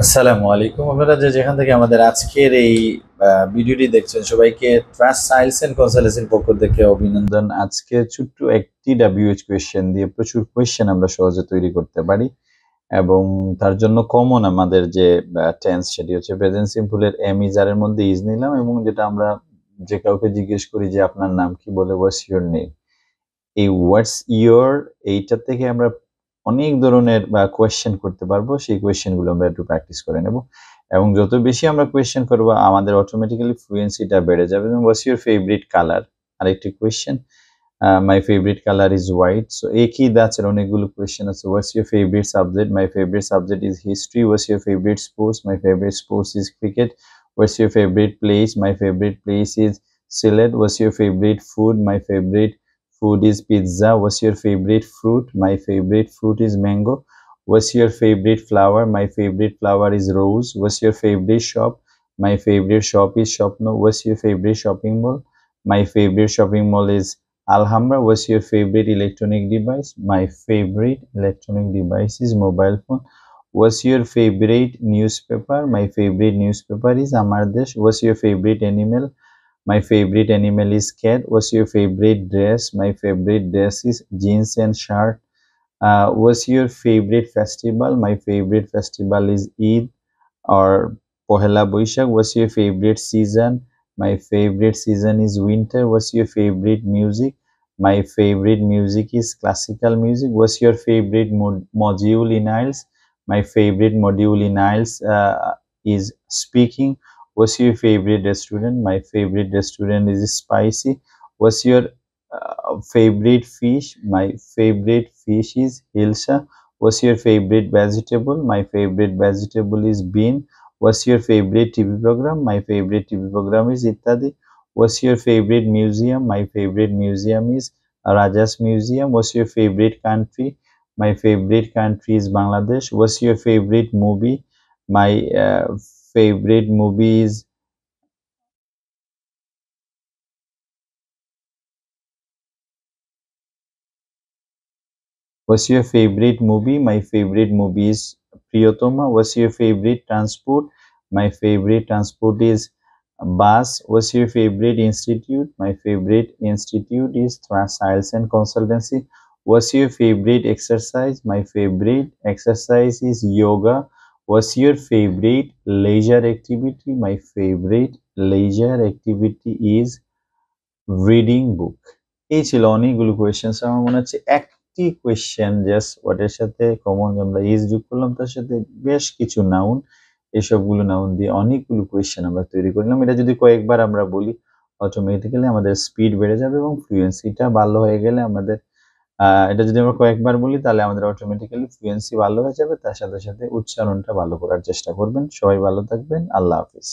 আসসালামু আলাইকুম। আপনারা যেখান থেকে আমাদের আজকের এই ভিডিওটি দেখছেন, সবাইকে ট্রাস্ট সাইলস এন্ড কনসালটেন্সির পক্ষ থেকে অভিনন্দন। আজকে ছোট্ট একটি WH কোয়েশ্চেন দিয়ে প্রচুর কোয়েশ্চেন আমরা সহজে তৈরি করতে পারি, এবং তার জন্য কমন আমাদের যে টেন্স সেটি হচ্ছে প্রেজেন্ট সিম্পলের এম ইজ আর এর মধ্যে ইজ নিলাম, এবং যেটা আমরা যে কাউকে জিজ্ঞেস করি যে আপনার নাম কি, বলে হোয়াটস ইউর নেম। এই হোয়াটস ইয়োর এইটা থেকে আমরা অনেক ধরনের কোয়েশ্চেন করতে পারবো। সেই কোয়েশ্চেনগুলো আমরা একটু প্র্যাকটিস করে নেব, এবং যত বেশি আমরা কোয়েশ্চেন করবো আমাদের অটোমেটিক্যালি ফ্লুয়েন্সিটা বেড়ে যাবে। এবং হোয়াটস ইউর ফেভারিট কালার, আরেকটি question. My favourite colour is white. So একই দাঁচের অনেকগুলো কোয়েশ্চেন আছে। What's your favourite subject? My favourite subject is history. What's your favourite sports? My favourite sports is cricket. What's your favourite place? My favourite place is Sylhet. What's your favourite food? My favourite food is pizza. What's your favorite fruit? My favorite fruit is mango. What's your favorite flower? My favorite flower is rose. What's your favorite shop? My favorite shop is Shopno. What's your favorite shopping mall? My favorite shopping mall is Alhambra. What's your favorite electronic device? My favorite electronic device is mobile phone. What's your favorite newspaper? My favorite newspaper is Amar Desh. What's your favorite animal? My favorite animal is cat. What's your favorite dress? My favorite dress is jeans and shirt. What's your favorite festival? My favorite festival is Eid or Pohela Boishak. What's your favorite season? My favorite season is winter. What's your favorite music? My favorite music is classical music. What's your favorite module in IELTS? My favorite module in IELTS is speaking. What's your favorite restaurant? My favorite restaurant is spicy. What's your favorite fish? My favorite fish is hilsa. What's your favorite vegetable? My favorite vegetable is bean. What's your favorite TV program? My favorite TV program is Ittadi. What's your favorite museum? My favorite museum is Rajas Museum. What's your favorite country? My favorite country is Bangladesh. What's your favorite movie? My favorite movie is What's your favorite movie? My favorite movie is Priyotoma. What's your favorite transport? My favorite transport is bus. What's your favorite institute? My favorite institute is Science and Consultancy. What's your favorite exercise? My favorite exercise is yoga. What's your favorite leisure activity? My favorite leisure activity is reading book. এই ছিল অনেকগুলো question. আমার মনে হচ্ছে একটি question just ওয়াটের সাথে common আমরা ইজ যোগ করলাম, তার সাথে বেশ কিছু নাউন, এসবগুলো নাউন দিয়ে অনেকগুলো কোয়েশ্চেন আমরা তৈরি করলাম। এটা যদি কয়েকবার আমরা বলি অটোমেটিক্যালি আমাদের স্পিড বেড়ে যাবে এবং ফ্লুয়েন্সিটা ভালো হয়ে গেলে আমাদের এটা যদি আমরা কয়েকবার বলি তাহলে আমাদের অটোমেটিক্যালি ফ্লুয়েন্সি ভালো হয়ে যাবে। তার সাথে সাথে উচ্চারণটা ভালো করার চেষ্টা করবেন। সবাই ভালো থাকবেন। আল্লাহ হাফিজ।